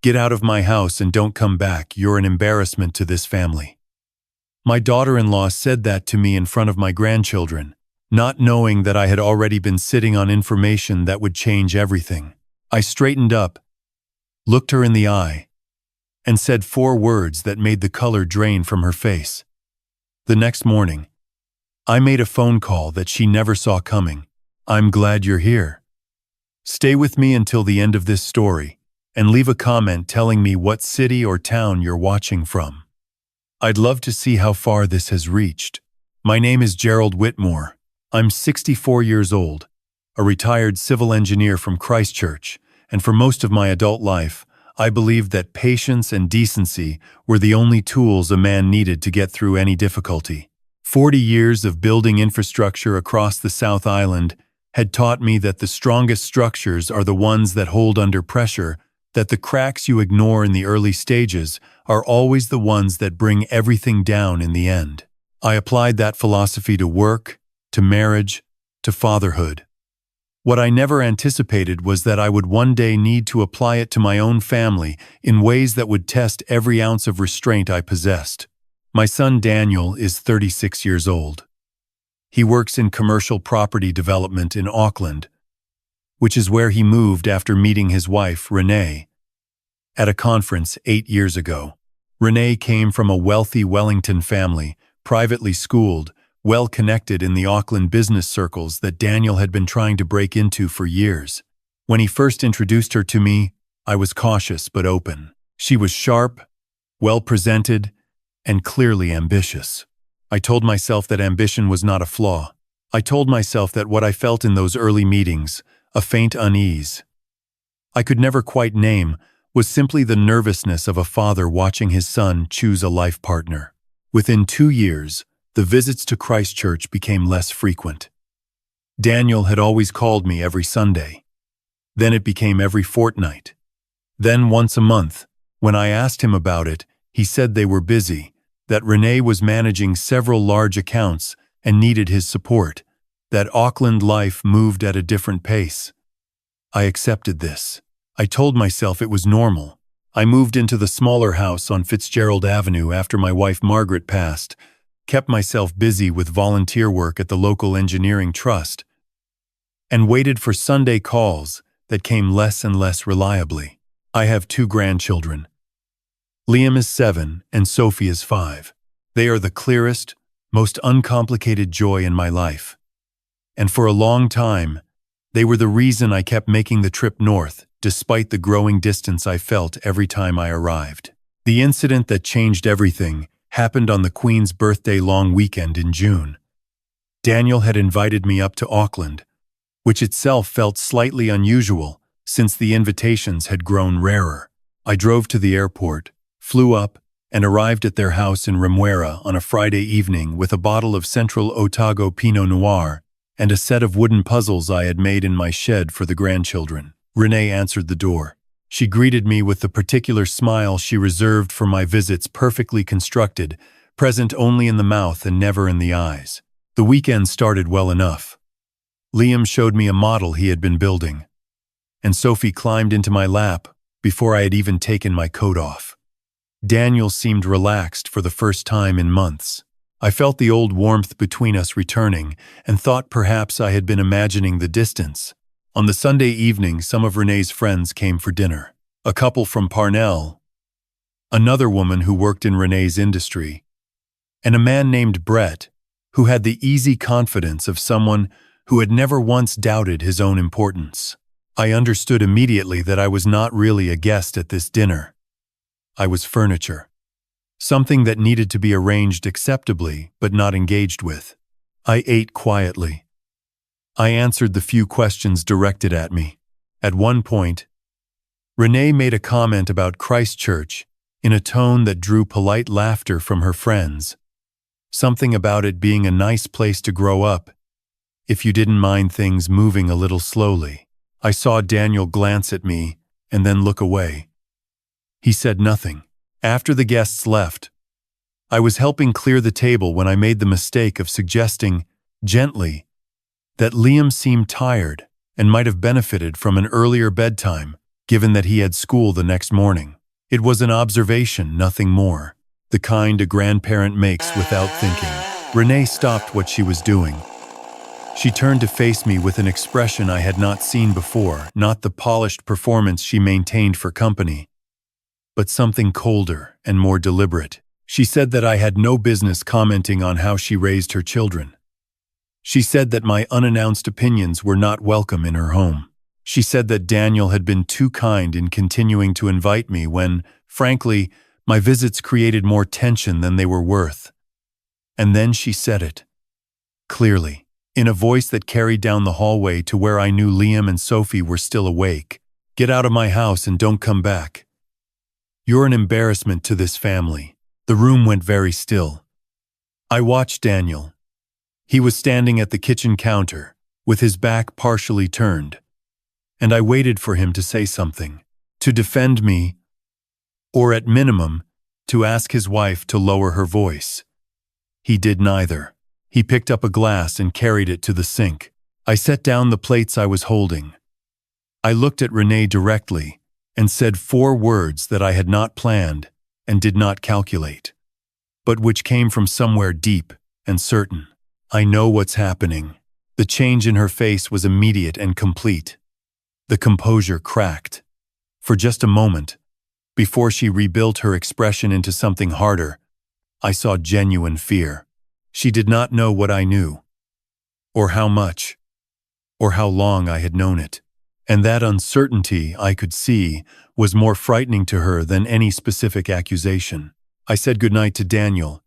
Get out of my house and don't come back. You're an embarrassment to this family. My daughter-in-law said that to me in front of my grandchildren, not knowing that I had already been sitting on information that would change everything. I straightened up, looked her in the eye, and said 4 words that made the color drain from her face. The next morning, I made a phone call that she never saw coming. I'm glad you're here. Stay with me until the end of this story, and leave a comment telling me what city or town you're watching from. I'd love to see how far this has reached. My name is Gerald Whitmore. I'm 64 years old, a retired civil engineer from Christchurch, and for most of my adult life, I believed that patience and decency were the only tools a man needed to get through any difficulty. 40 years of building infrastructure across the South Island had taught me that the strongest structures are the ones that hold under pressure, that the cracks you ignore in the early stages are always the ones that bring everything down in the end. I applied that philosophy to work, to marriage, to fatherhood. What I never anticipated was that I would one day need to apply it to my own family in ways that would test every ounce of restraint I possessed. My son Daniel is 36 years old. He works in commercial property development in Auckland, which is where he moved after meeting his wife, Renee, at a conference 8 years ago. Renee came from a wealthy Wellington family, privately schooled, well-connected in the Auckland business circles that Daniel had been trying to break into for years. When he first introduced her to me, I was cautious but open. She was sharp, well-presented, and clearly ambitious. I told myself that ambition was not a flaw. I told myself that what I felt in those early meetings, a faint unease I could never quite name, was simply the nervousness of a father watching his son choose a life partner. Within 2 years, the visits to Christchurch became less frequent. Daniel had always called me every Sunday. Then it became every fortnight. Then once a month. When I asked him about it, he said they were busy, that Renee was managing several large accounts and needed his support, that Auckland life moved at a different pace. I accepted this. I told myself it was normal. I moved into the smaller house on Fitzgerald Avenue after my wife Margaret passed, kept myself busy with volunteer work at the local engineering trust, and waited for Sunday calls that came less and less reliably. I have 2 grandchildren. Liam is 7 and Sophie is 5. They are the clearest, most uncomplicated joy in my life. And for a long time, they were the reason I kept making the trip north, despite the growing distance I felt every time I arrived. The incident that changed everything happened on the Queen's birthday long weekend in June. Daniel had invited me up to Auckland, which itself felt slightly unusual since the invitations had grown rarer. I drove to the airport, flew up, and arrived at their house in Remuera on a Friday evening with a bottle of Central Otago Pinot Noir and a set of wooden puzzles I had made in my shed for the grandchildren. Renee answered the door. She greeted me with the particular smile she reserved for my visits, perfectly constructed, present only in the mouth and never in the eyes. The weekend started well enough. Liam showed me a model he had been building, and Sophie climbed into my lap before I had even taken my coat off. Daniel seemed relaxed for the first time in months. I felt the old warmth between us returning and thought perhaps I had been imagining the distance. On the Sunday evening, some of Renee's friends came for dinner. A couple from Parnell, another woman who worked in Renee's industry, and a man named Brett, who had the easy confidence of someone who had never once doubted his own importance. I understood immediately that I was not really a guest at this dinner. I was furniture. Something that needed to be arranged acceptably, but not engaged with. I ate quietly. I answered the few questions directed at me. At one point, Renee made a comment about Christchurch in a tone that drew polite laughter from her friends. Something about it being a nice place to grow up, if you didn't mind things moving a little slowly. I saw Daniel glance at me and then look away. He said nothing. After the guests left, I was helping clear the table when I made the mistake of suggesting, gently, that Liam seemed tired and might have benefited from an earlier bedtime. given that he had school the next morning. It was an observation, nothing more. The kind a grandparent makes without thinking. Renee stopped what she was doing. She turned to face me with an expression I had not seen before, not the polished performance she maintained for company, but something colder and more deliberate. She said that I had no business commenting on how she raised her children. She said that my unannounced opinions were not welcome in her home. She said that Daniel had been too kind in continuing to invite me when, frankly, my visits created more tension than they were worth. And then she said it, clearly, in a voice that carried down the hallway to where I knew Liam and Sophie were still awake. "Get out of my house and don't come back. You're an embarrassment to this family." The room went very still. I watched Daniel. He was standing at the kitchen counter, with his back partially turned, and I waited for him to say something, to defend me, or at minimum, to ask his wife to lower her voice. He did neither. He picked up a glass and carried it to the sink. I set down the plates I was holding. I looked at Renee directly and said 4 words that I had not planned and did not calculate, but which came from somewhere deep and certain. "I know what's happening." The change in her face was immediate and complete. The composure cracked. For just a moment, before she rebuilt her expression into something harder, I saw genuine fear. She did not know what I knew, or how much, or how long I had known it. And that uncertainty, I could see, was more frightening to her than any specific accusation. I said goodnight to Daniel,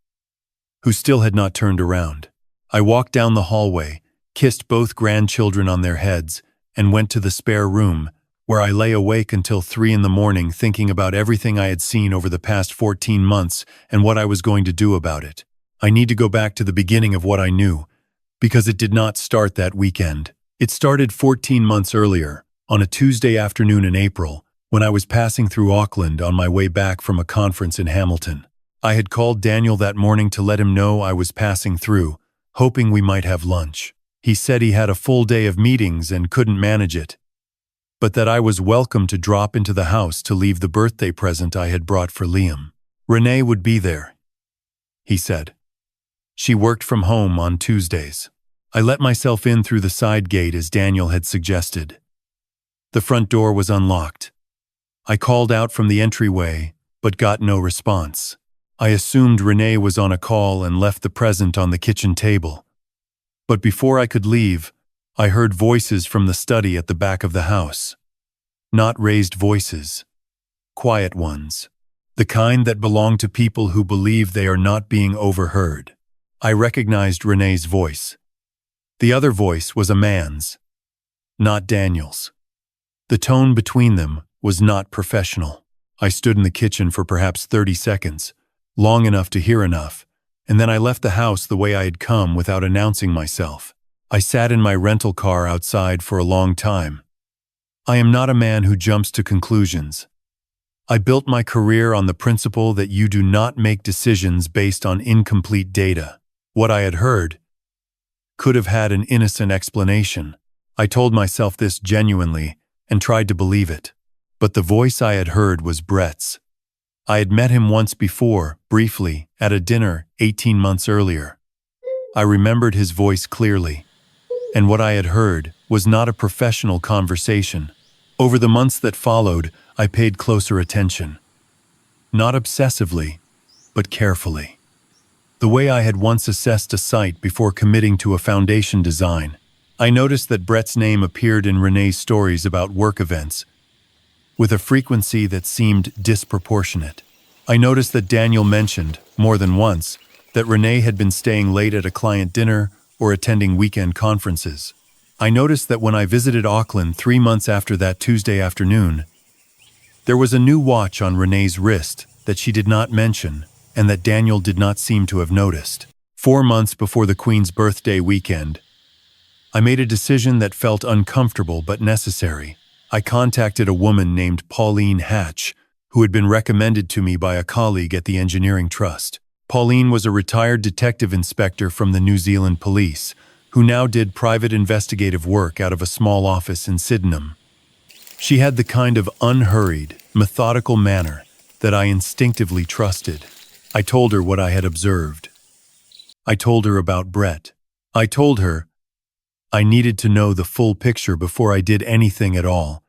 who still had not turned around. I walked down the hallway, kissed both grandchildren on their heads, and went to the spare room, where I lay awake until 3 in the morning thinking about everything I had seen over the past 14 months and what I was going to do about it. I need to go back to the beginning of what I knew, because it did not start that weekend. It started 14 months earlier, on a Tuesday afternoon in April, when I was passing through Auckland on my way back from a conference in Hamilton. I had called Daniel that morning to let him know I was passing through, hoping we might have lunch. He said he had a full day of meetings and couldn't manage it, but that I was welcome to drop into the house to leave the birthday present I had brought for Liam. Renee would be there, he said. She worked from home on Tuesdays. I let myself in through the side gate as Daniel had suggested. The front door was unlocked. I called out from the entryway, but got no response. I assumed Renee was on a call and left the present on the kitchen table. But before I could leave, I heard voices from the study at the back of the house. Not raised voices, quiet ones, the kind that belong to people who believe they are not being overheard. I recognized Renee's voice. The other voice was a man's, not Daniel's. The tone between them was not professional. I stood in the kitchen for perhaps 30 seconds, long enough to hear enough, and then I left the house the way I had come without announcing myself. I sat in my rental car outside for a long time. I am not a man who jumps to conclusions. I built my career on the principle that you do not make decisions based on incomplete data. What I had heard could have had an innocent explanation. I told myself this genuinely and tried to believe it. But the voice I had heard was Brett's. I had met him once before, briefly, at a dinner 18 months earlier. I remembered his voice clearly, and what I had heard was not a professional conversation. Over the months that followed, I paid closer attention. Not obsessively, but carefully. The way I had once assessed a site before committing to a foundation design. I noticed that Brett's name appeared in Renee's stories about work events, with a frequency that seemed disproportionate. I noticed that Daniel mentioned, more than once, that Renee had been staying late at a client dinner or attending weekend conferences. I noticed that when I visited Auckland 3 months after that Tuesday afternoon, there was a new watch on Renee's wrist that she did not mention and that Daniel did not seem to have noticed. 4 months before the Queen's birthday weekend, I made a decision that felt uncomfortable but necessary. I contacted a woman named Pauline Hatch, who had been recommended to me by a colleague at the Engineering Trust. Pauline was a retired detective inspector from the New Zealand Police, who now did private investigative work out of a small office in Sydenham. She had the kind of unhurried, methodical manner that I instinctively trusted. I told her what I had observed. I told her about Brett. I told her I needed to know the full picture before I did anything at all,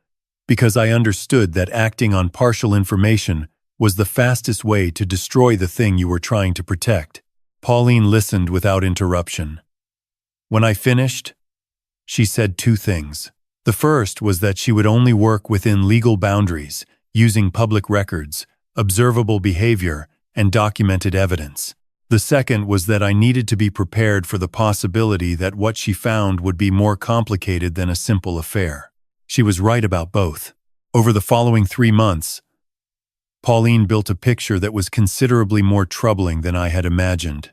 because I understood that acting on partial information was the fastest way to destroy the thing you were trying to protect. Pauline listened without interruption. When I finished, she said two things. The first was that she would only work within legal boundaries, using public records, observable behavior, and documented evidence. The second was that I needed to be prepared for the possibility that what she found would be more complicated than a simple affair. She was right about both. Over the following 3 months, Pauline built a picture that was considerably more troubling than I had imagined.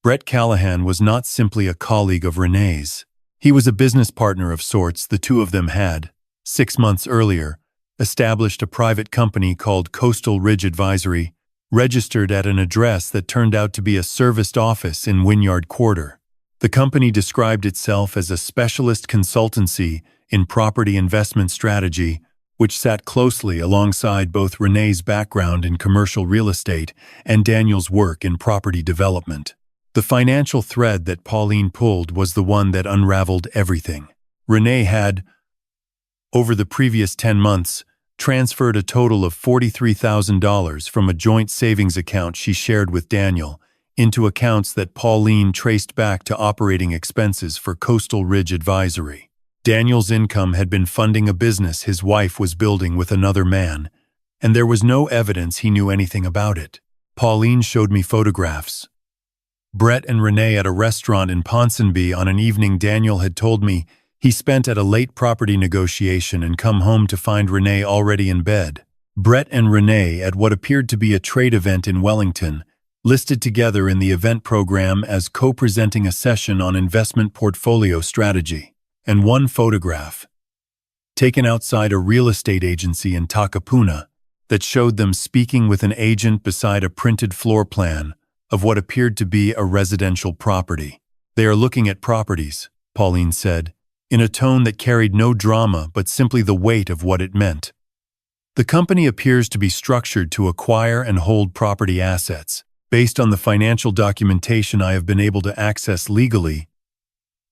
Brett Callahan was not simply a colleague of Renee's. He was a business partner of sorts. The two of them had, 6 months earlier, established a private company called Coastal Ridge Advisory, registered at an address that turned out to be a serviced office in Wynyard Quarter. The company described itself as a specialist consultancy in property investment strategy, which sat closely alongside both Renee's background in commercial real estate and Daniel's work in property development. The financial thread that Pauline pulled was the one that unraveled everything. Renee had, over the previous 10 months, transferred a total of $43,000 from a joint savings account she shared with Daniel into accounts that Pauline traced back to operating expenses for Coastal Ridge Advisory. Daniel's income had been funding a business his wife was building with another man, and there was no evidence he knew anything about it. Pauline showed me photographs. Brett and Renee at a restaurant in Ponsonby on an evening Daniel had told me he spent at a late property negotiation and come home to find Renee already in bed. Brett and Renee at what appeared to be a trade event in Wellington, listed together in the event program as co-presenting a session on investment portfolio strategy. And one photograph, taken outside a real estate agency in Takapuna, that showed them speaking with an agent beside a printed floor plan of what appeared to be a residential property. "They are looking at properties," Pauline said, in a tone that carried no drama but simply the weight of what it meant. "The company appears to be structured to acquire and hold property assets. Based on the financial documentation I have been able to access legally,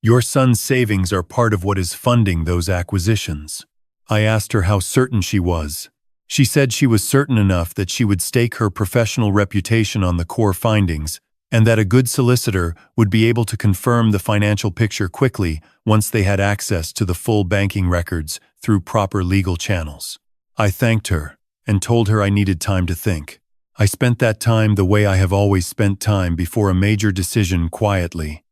your son's savings are part of what is funding those acquisitions." I asked her how certain she was. She said she was certain enough that she would stake her professional reputation on the core findings, and that a good solicitor would be able to confirm the financial picture quickly once they had access to the full banking records through proper legal channels. I thanked her and told her I needed time to think. I spent that time the way I have always spent time before a major decision, quietly,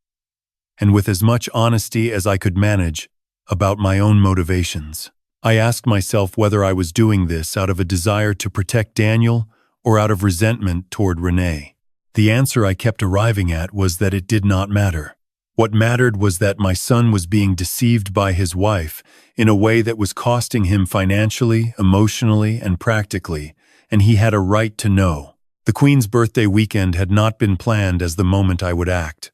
and with as much honesty as I could manage about my own motivations. I asked myself whether I was doing this out of a desire to protect Daniel or out of resentment toward Renee. The answer I kept arriving at was that it did not matter. What mattered was that my son was being deceived by his wife in a way that was costing him financially, emotionally, and practically, and he had a right to know. The Queen's birthday weekend had not been planned as the moment I would act.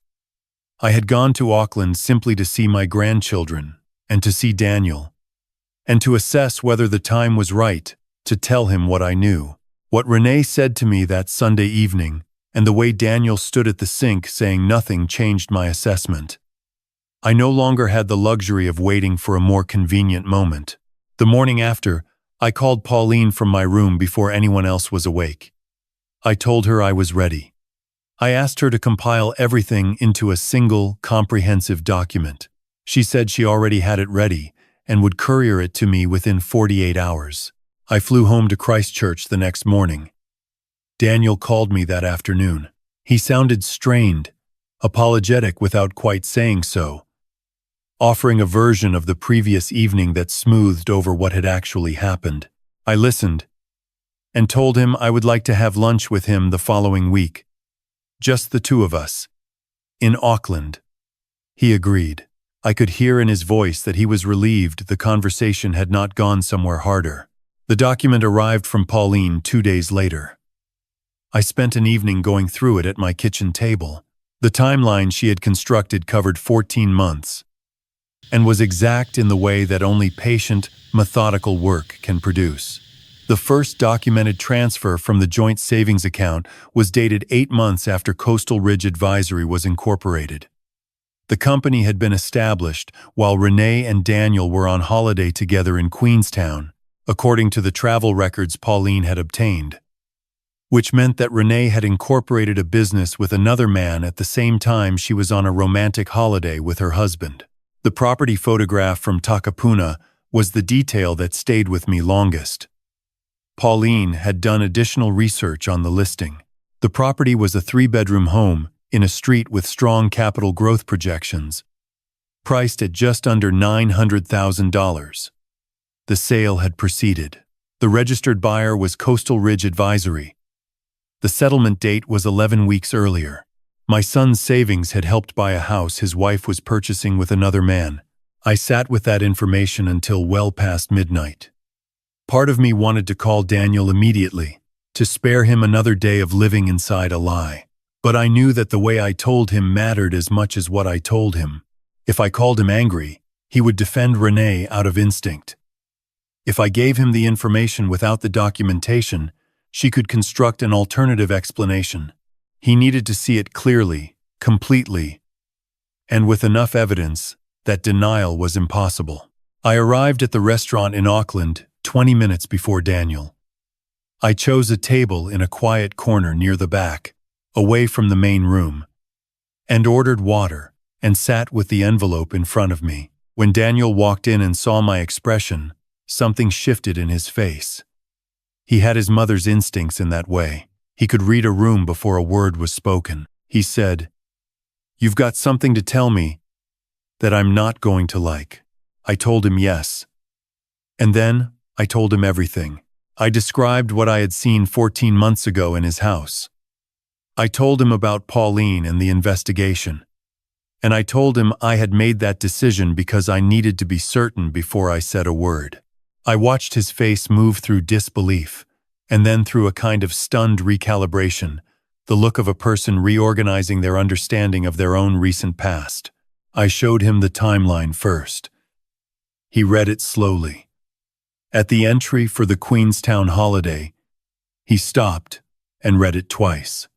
I had gone to Auckland simply to see my grandchildren and to see Daniel, and to assess whether the time was right to tell him what I knew. What Renee said to me that Sunday evening, and the way Daniel stood at the sink saying nothing, changed my assessment. I no longer had the luxury of waiting for a more convenient moment. The morning after, I called Pauline from my room before anyone else was awake. I told her I was ready. I asked her to compile everything into a single, comprehensive document. She said she already had it ready and would courier it to me within 48 hours. I flew home to Christchurch the next morning. Daniel called me that afternoon. He sounded strained, apologetic without quite saying so, offering a version of the previous evening that smoothed over what had actually happened. I listened and told him I would like to have lunch with him the following week. Just the two of us. In Auckland. He agreed. I could hear in his voice that he was relieved the conversation had not gone somewhere harder. The document arrived from Pauline 2 days later. I spent an evening going through it at my kitchen table. The timeline she had constructed covered 14 months. and was exact in the way that only patient, methodical work can produce. The first documented transfer from the joint savings account was dated 8 months after Coastal Ridge Advisory was incorporated. The company had been established while Renee and Daniel were on holiday together in Queenstown, according to the travel records Pauline had obtained, which meant that Renee had incorporated a business with another man at the same time she was on a romantic holiday with her husband. The property photograph from Takapuna was the detail that stayed with me longest. Pauline had done additional research on the listing. The property was a 3-bedroom home in a street with strong capital growth projections, priced at just under $900,000. The sale had proceeded. The registered buyer was Coastal Ridge Advisory. The settlement date was 11 weeks earlier. My son's savings had helped buy a house his wife was purchasing with another man. I sat with that information until well past midnight. Part of me wanted to call Daniel immediately, to spare him another day of living inside a lie. But I knew that the way I told him mattered as much as what I told him. If I called him angry, he would defend Renee out of instinct. If I gave him the information without the documentation, she could construct an alternative explanation. He needed to see it clearly, completely, and with enough evidence that denial was impossible. I arrived at the restaurant in Auckland 20 minutes before Daniel. I chose a table in a quiet corner near the back, away from the main room, and ordered water and sat with the envelope in front of me. When Daniel walked in and saw my expression, something shifted in his face. He had his mother's instincts in that way. He could read a room before a word was spoken. He said, "You've got something to tell me that I'm not going to like." I told him yes. And then I told him everything. I described what I had seen 14 months ago in his house. I told him about Pauline and the investigation. And I told him I had made that decision because I needed to be certain before I said a word. I watched his face move through disbelief, and then through a kind of stunned recalibration, the look of a person reorganizing their understanding of their own recent past. I showed him the timeline first. He read it slowly. At the entry for the Queenstown holiday, he stopped and read it twice.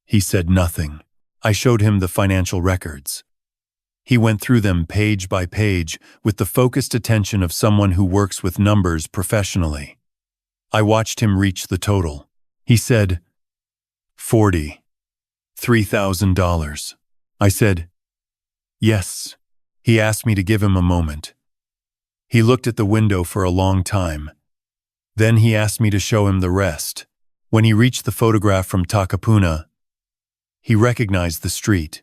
He said nothing. I showed him the financial records. He went through them page by page with the focused attention of someone who works with numbers professionally. I watched him reach the total. He said, $43,000. I said, "Yes." He asked me to give him a moment. He looked at the window for a long time. Then he asked me to show him the rest. When he reached the photograph from Takapuna, he recognized the street.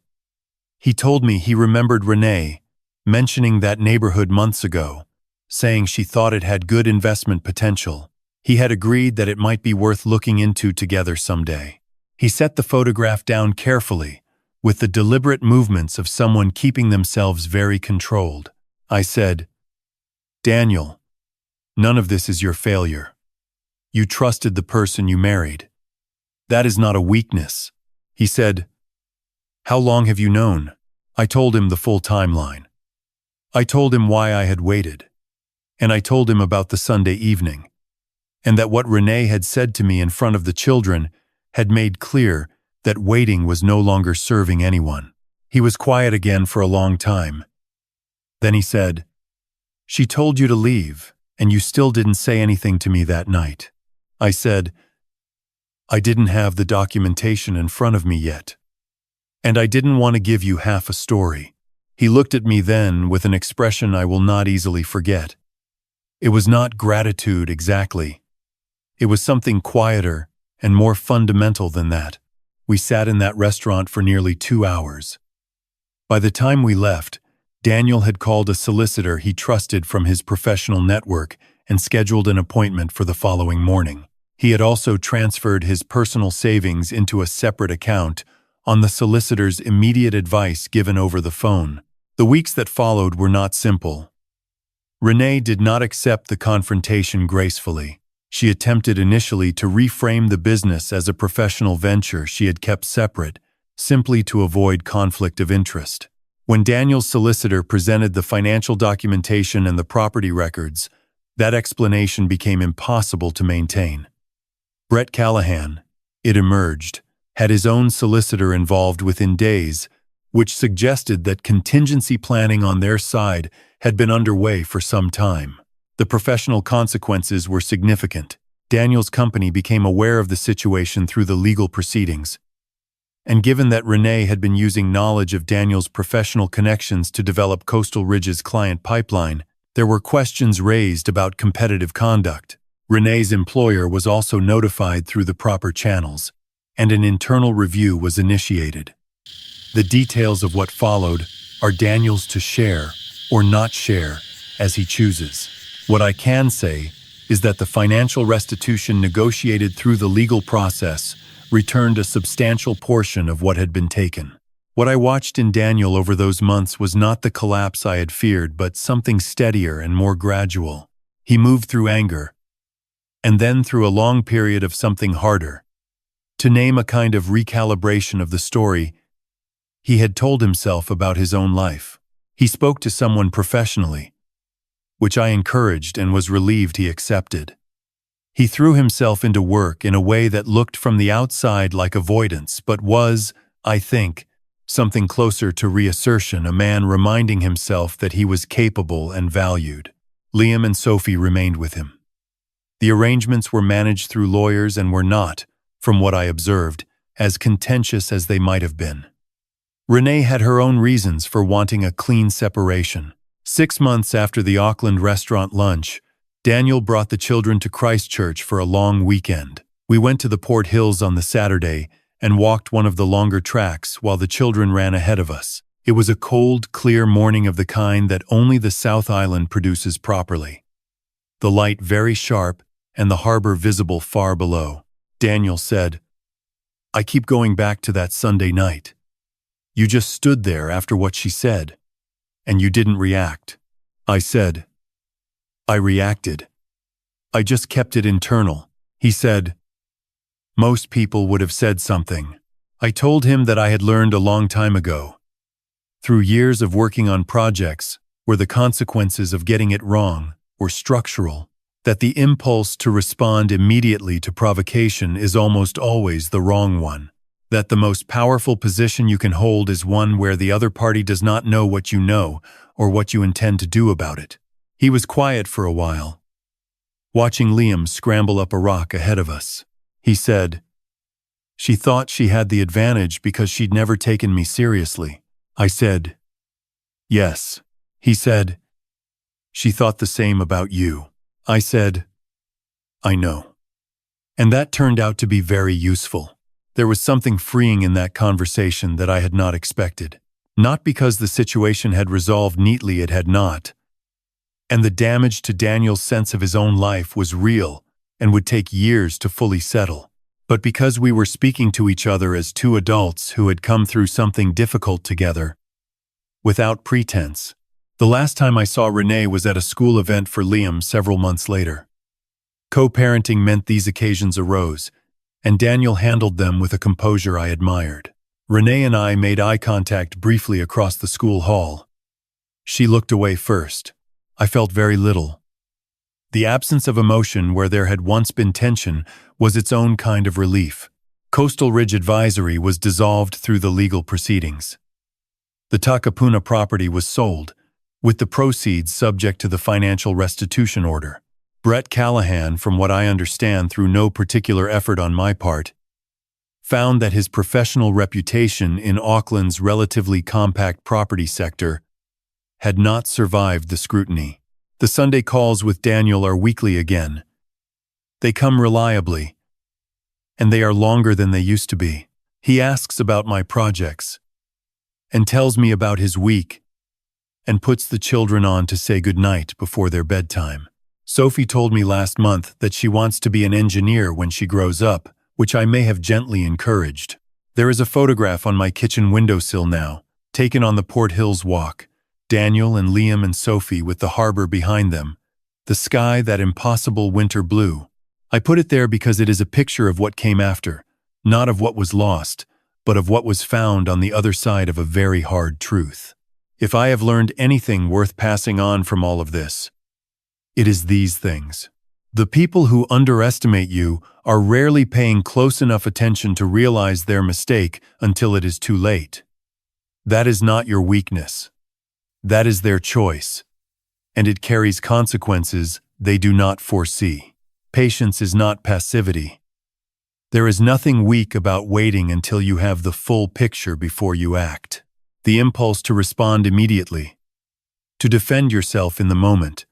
He told me he remembered Renee mentioning that neighborhood months ago, saying she thought it had good investment potential. He had agreed that it might be worth looking into together someday. He set the photograph down carefully, with the deliberate movements of someone keeping themselves very controlled. I said, "Daniel, none of this is your failure. You trusted the person you married. That is not a weakness." He said, "How long have you known?" I told him the full timeline. I told him why I had waited. And I told him about the Sunday evening, and that what Renee had said to me in front of the children had made clear that waiting was no longer serving anyone. He was quiet again for a long time. Then he said, "She told you to leave, and you still didn't say anything to me that night." I said, "I didn't have the documentation in front of me yet, and I didn't want to give you half a story." He looked at me then with an expression I will not easily forget. It was not gratitude exactly. It was something quieter and more fundamental than that. We sat in that restaurant for nearly 2 hours. By the time we left, Daniel had called a solicitor he trusted from his professional network and scheduled an appointment for the following morning. He had also transferred his personal savings into a separate account on the solicitor's immediate advice given over the phone. The weeks that followed were not simple. Renee did not accept the confrontation gracefully. She attempted initially to reframe the business as a professional venture she had kept separate, simply to avoid conflict of interest. When Daniel's solicitor presented the financial documentation and the property records, that explanation became impossible to maintain. Brett Callahan, it emerged, had his own solicitor involved within days, which suggested that contingency planning on their side had been underway for some time. The professional consequences were significant. Daniel's company became aware of the situation through the legal proceedings. And given that Renee had been using knowledge of Daniel's professional connections to develop Coastal Ridge's client pipeline, there were questions raised about competitive conduct. Renee's employer was also notified through the proper channels, and an internal review was initiated. The details of what followed are Daniel's to share or not share as he chooses. What I can say is that the financial restitution negotiated through the legal process returned a substantial portion of what had been taken. What I watched in Daniel over those months was not the collapse I had feared, but something steadier and more gradual. He moved through anger, and then through a long period of something harder. To name a kind of recalibration of the story he had told himself about his own life. He spoke to someone professionally, which I encouraged and was relieved he accepted. He threw himself into work in a way that looked from the outside like avoidance, but was, I think, something closer to reassertion, a man reminding himself that he was capable and valued. Liam and Sophie remained with him. The arrangements were managed through lawyers and were not, from what I observed, as contentious as they might have been. Renee had her own reasons for wanting a clean separation. 6 months after the Auckland restaurant lunch, Daniel brought the children to Christchurch for a long weekend. We went to the Port Hills on the Saturday and walked one of the longer tracks while the children ran ahead of us. It was a cold, clear morning of the kind that only the South Island produces properly. The light very sharp and the harbor visible far below. Daniel said, "I keep going back to that Sunday night. You just stood there after what she said, and you didn't react." I said, "I reacted. I just kept it internal." He said, "Most people would have said something." I told him that I had learned a long time ago, through years of working on projects where the consequences of getting it wrong were structural, that the impulse to respond immediately to provocation is almost always the wrong one, that the most powerful position you can hold is one where the other party does not know what you know or what you intend to do about it. He was quiet for a while, watching Liam scramble up a rock ahead of us. He said, "She thought she had the advantage because she'd never taken me seriously." I said, "Yes." He said, "She thought the same about you." I said, "I know." And that turned out to be very useful. There was something freeing in that conversation that I had not expected. Not because the situation had resolved neatly, it had not. And the damage to Daniel's sense of his own life was real and would take years to fully settle. But because we were speaking to each other as two adults who had come through something difficult together, without pretense. The last time I saw Renee was at a school event for Liam several months later. Co-parenting meant these occasions arose, and Daniel handled them with a composure I admired. Renee and I made eye contact briefly across the school hall. She looked away first. I felt very little. The absence of emotion where there had once been tension was its own kind of relief. Coastal Ridge Advisory was dissolved through the legal proceedings. The Takapuna property was sold, with the proceeds subject to the financial restitution order. Brett Callahan, from what I understand through no particular effort on my part, found that his professional reputation in Auckland's relatively compact property sector had not survived the scrutiny. The Sunday calls with Daniel are weekly again. They come reliably, and they are longer than they used to be. He asks about my projects, and tells me about his week, and puts the children on to say goodnight before their bedtime. Sophie told me last month that she wants to be an engineer when she grows up, which I may have gently encouraged. There is a photograph on my kitchen windowsill now, taken on the Port Hills walk. Daniel and Liam and Sophie with the harbor behind them, the sky that impossible winter blue. I put it there because it is a picture of what came after, not of what was lost, but of what was found on the other side of a very hard truth. If I have learned anything worth passing on from all of this, it is these things. The people who underestimate you are rarely paying close enough attention to realize their mistake until it is too late. That is not your weakness. That is their choice, and it carries consequences they do not foresee. Patience is not passivity. There is nothing weak about waiting until you have the full picture before you act. The impulse to respond immediately, to defend yourself in the moment,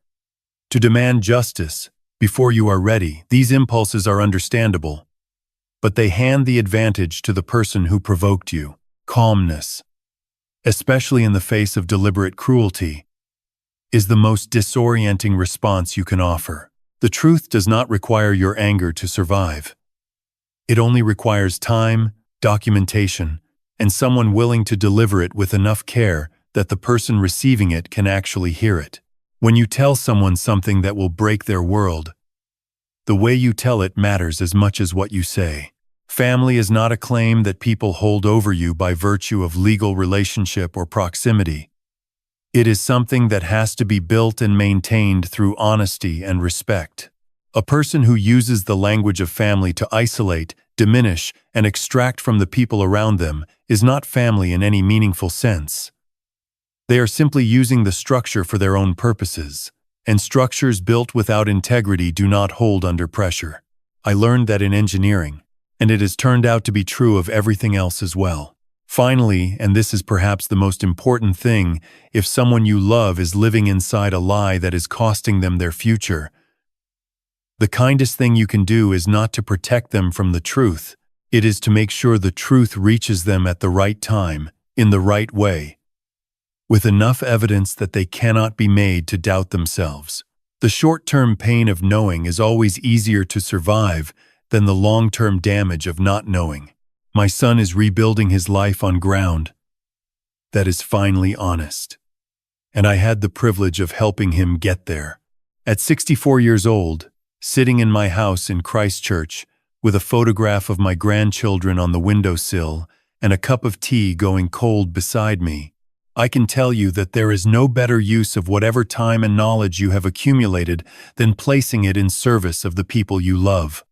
to demand justice before you are ready, these impulses are understandable, but they hand the advantage to the person who provoked you. Calmness, especially in the face of deliberate cruelty, is the most disorienting response you can offer. The truth does not require your anger to survive. It only requires time, documentation, and someone willing to deliver it with enough care that the person receiving it can actually hear it. When you tell someone something that will break their world, the way you tell it matters as much as what you say. Family is not a claim that people hold over you by virtue of legal relationship or proximity. It is something that has to be built and maintained through honesty and respect. A person who uses the language of family to isolate, diminish, and extract from the people around them is not family in any meaningful sense. They are simply using the structure for their own purposes, and structures built without integrity do not hold under pressure. I learned that in engineering, and it has turned out to be true of everything else as well. Finally, and this is perhaps the most important thing, if someone you love is living inside a lie that is costing them their future, the kindest thing you can do is not to protect them from the truth. It is to make sure the truth reaches them at the right time, in the right way, with enough evidence that they cannot be made to doubt themselves. The short-term pain of knowing is always easier to survive than the long-term damage of not knowing. My son is rebuilding his life on ground that is finally honest, and I had the privilege of helping him get there. At 64 years old, sitting in my house in Christchurch with a photograph of my grandchildren on the windowsill and a cup of tea going cold beside me, I can tell you that there is no better use of whatever time and knowledge you have accumulated than placing it in service of the people you love.